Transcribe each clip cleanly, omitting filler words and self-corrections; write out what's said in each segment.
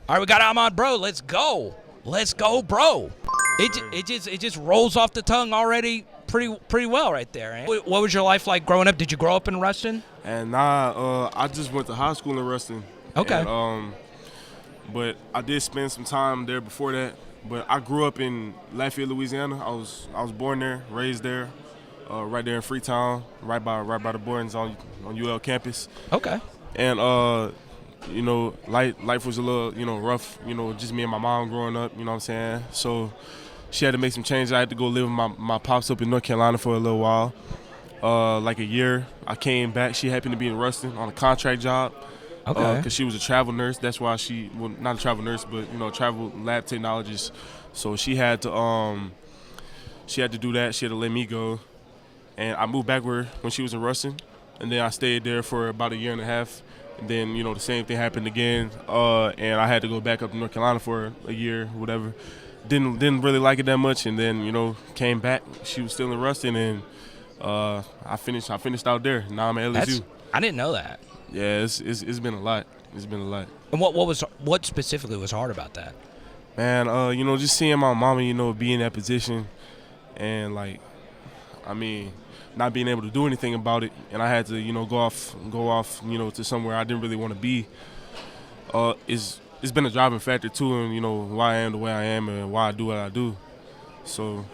All right, we got Ahmad Breaux. Let's go. Let's go, bro. It just rolls off the tongue already pretty well right there. Eh? What was your life like growing up? Did you grow up in Ruston? And I just went to high school in Ruston. Okay. And, but I did spend some time there before that. But I grew up in Lafayette, Louisiana. I was born there, raised there, right there in Freetown, right by the Bordens on UL campus. Okay. And life was a little rough. Just me and my mom growing up. You know what I'm saying? So she had to make some changes. I had to go live with my pops up in North Carolina for a little while, like a year. I came back. She happened to be in Ruston on a contract job. Okay. Because she was a travel nurse. That's why not a travel nurse, but travel lab technologist. So she had to do that. She had to let me go, and I moved back when she was in Ruston, and then I stayed there for about a year and a half. And then the same thing happened again, and I had to go back up to North Carolina for a year, whatever. Didn't really like it that much, and then came back. She was still in Ruston, and I finished out there. Now I'm at LSU. I didn't know that. Yeah, it's been a lot. It's been a lot. And what specifically was hard about that? Man, just seeing my mama, be in that position, and not being able to do anything about it, and I had to, go off, to somewhere I didn't really want to be. It's been a driving factor too, and why I am the way I am, and why I do what I do. So,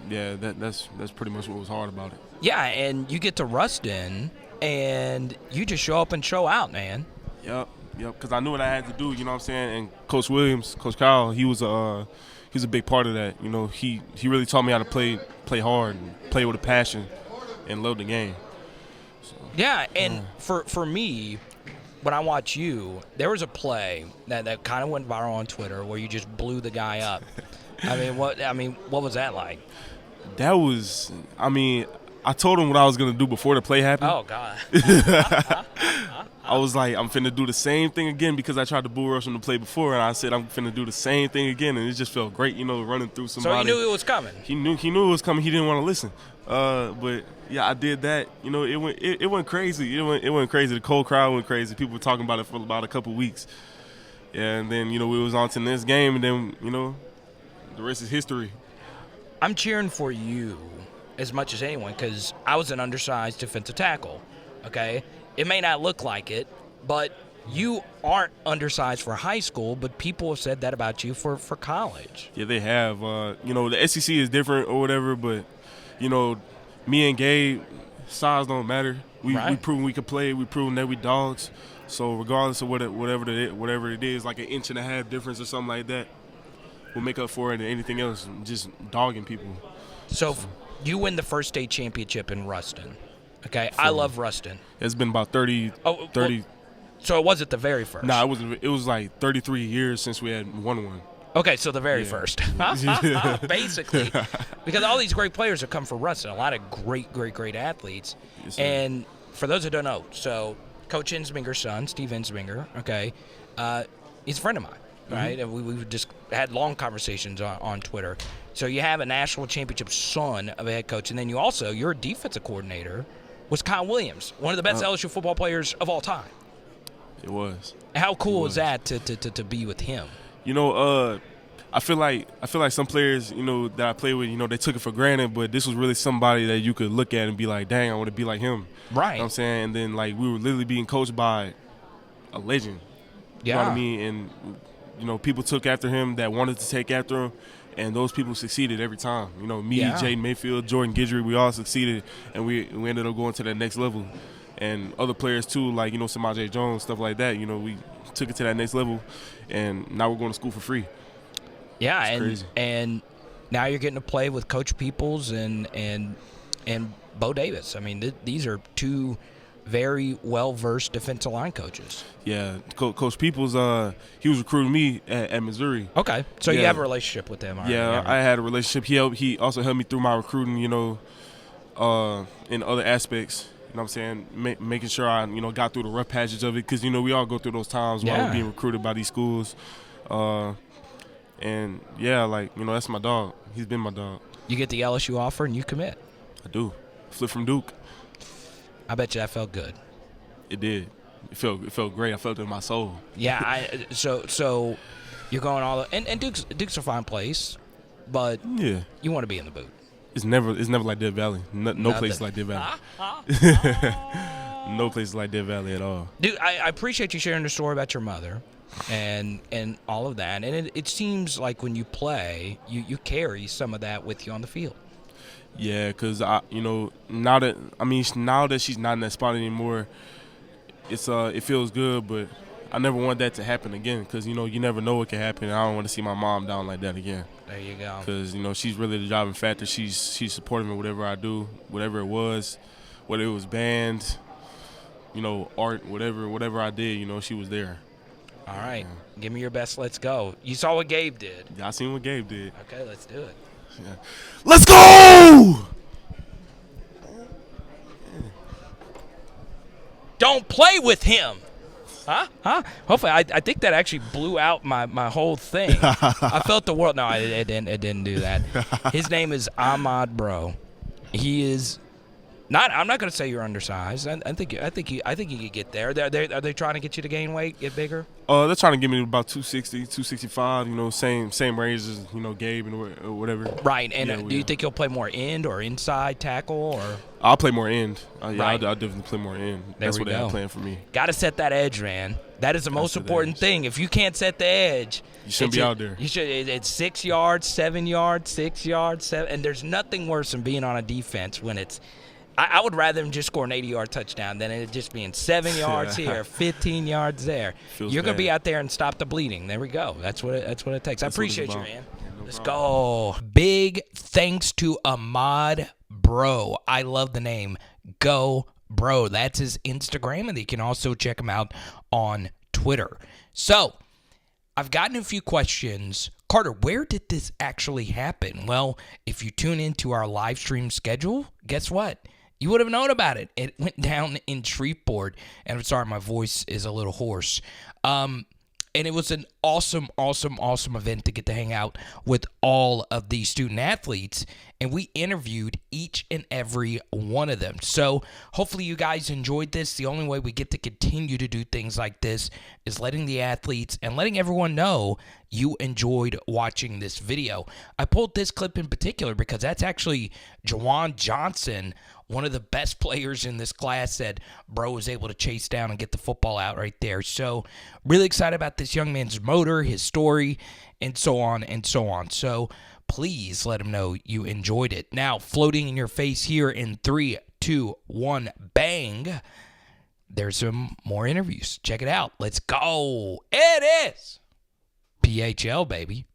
yeah, that's pretty much what was hard about it. Yeah, and you get to Ruston, and you just show up and show out, man. Yep, because I knew what I had to do, you know what I'm saying? And Coach Kyle, he was a big part of that. He really taught me how to play hard and play with a passion and love the game. So, yeah, and for me, when I watch you, there was a play that kind of went viral on Twitter where you just blew the guy up. What was that like? That was, I told him what I was going to do before the play happened. Oh, God. I was like, I'm finna do the same thing again because I tried to bull rush him to play before, and I said I'm finna do the same thing again, and it just felt great, running through somebody. So he knew it was coming. He knew it was coming. He didn't want to listen. But yeah, I did that. It went crazy. It went crazy. The cold crowd went crazy. People were talking about it for about a couple weeks. Yeah, and then we was on to the next game, and then the rest is history. I'm cheering for you as much as anyone because I was an undersized defensive tackle. Okay, it may not look like it, but you aren't undersized for high school, but people have said that about you for college. Yeah, they have. The SEC is different or whatever, but, me and Gabe, size don't matter. We proven we can play. We proven that we dogs. So regardless of whatever it is, like an inch and a half difference or something like that, we'll make up for it and anything else, just dogging people. So you win the first state championship in Ruston. Okay, I love Ruston. It's been about 30. So it wasn't the very first? No, it wasn't. It was like 33 years since we had won one. Okay, so the very first. Basically. Because all these great players have come from Ruston, a lot of great athletes. Yes, and for those who don't know, so Coach Insminger's son, Steve Insminger, okay, he's a friend of mine, right? And we've just had long conversations on Twitter. So you have a national championship son of a head coach, and then your defensive coordinator was Kyle Williams, one of the best LSU football players of all time. It was. How cool was that to be with him? I feel like some players, that I play with, they took it for granted, but this was really somebody that you could look at and be like, dang, I want to be like him. Right. You know what I'm saying? And then, we were literally being coached by a legend. Yeah. You know what I mean? And, people took after him that wanted to take after him, and those people succeeded every time. Me, Jaden Mayfield, Jordan Guidry, we all succeeded, and we ended up going to that next level. And other players, too, like, Samaje Jones, stuff like that, we took it to that next level, and now we're going to school for free. Yeah, it's crazy. And now you're getting to play with Coach Peoples and Bo Davis. These are two very well-versed defensive line coaches. Yeah, Coach Peoples, he was recruiting me at Missouri. Okay, so you have a relationship with him. Yeah, I had a relationship. He also helped me through my recruiting, in other aspects. You know what I'm saying? Making sure I, got through the rough patches of it because, we all go through those times while we're being recruited by these schools. And, yeah, that's my dog. He's been my dog. You get the LSU offer and you commit. I do. Flip from Duke. I bet you that felt good. It did. It felt great. I felt it in my soul. Yeah, so you're going all and Duke's a fine place, but Yeah. you want to be in the boot. It's never like Death Valley. No place like Death Valley. No place like Death Valley at all. Dude, I appreciate you sharing the story about your mother and all of that. And it seems like when you play, you carry some of that with you on the field. Yeah, because now that she's not in that spot anymore, it feels good, but I never want that to happen again because, you never know what can happen. And I don't want to see my mom down like that again. There you go. Because, she's really the driving factor. She's supportive in whatever I do, whatever it was, whether it was band, art, whatever I did, she was there. All right. Give me your best. Let's go. You saw what Gabe did. Yeah, I seen what Gabe did. Okay, let's do it. Yeah. Let's go! Don't play with him. Huh? Hopefully, I think that actually blew out my whole thing. I felt the world. No, it didn't do that. His name is Ahmad Breaux. He is not. I'm not going to say you're undersized. I think you could get there. Are they trying to get you to gain weight, get bigger? They're trying to get me to about 260, 265. Same range as Gabe and whatever. Right. And do you think you'll play more end or inside tackle or? I'll play more end. Right. I'll definitely play more end. That's what they have planned for me. Got to set that edge, man. That is the most important thing. If you can't set the edge, you shouldn't be out there. You should. It's 6 yards, 7 yards, 6 yards, 7. And there's nothing worse than being on a defense when it's. I would rather him just score an 80-yard touchdown than it just being 7 yards here, 15 yards there. You're going to be out there and stop the bleeding. There we go. That's what it takes. I appreciate you, man. Let's go. Big thanks to Ahmad Breaux. I love the name. Go Bro. That's his Instagram, and you can also check him out on Twitter. So, I've gotten a few questions. Carter, where did this actually happen? Well, if you tune into our live stream schedule, guess what? You would have known about it. It went down in Shreveport. And I'm sorry, my voice is a little hoarse. And it was an awesome event to get to hang out with all of these student athletes. And we interviewed each and every one of them. So hopefully you guys enjoyed this. The only way we get to continue to do things like this is letting the athletes and letting everyone know you enjoyed watching this video. I pulled this clip in particular because that's actually Jawan Johnson, one of the best players in this class that Bro was able to chase down and get the football out right there. So really excited about this young man's motor, his story, and so on and so on. So please let him know you enjoyed it. Now, floating in your face here in 3, 2, 1, bang. There's some more interviews. Check it out. Let's go. It is PHL, baby.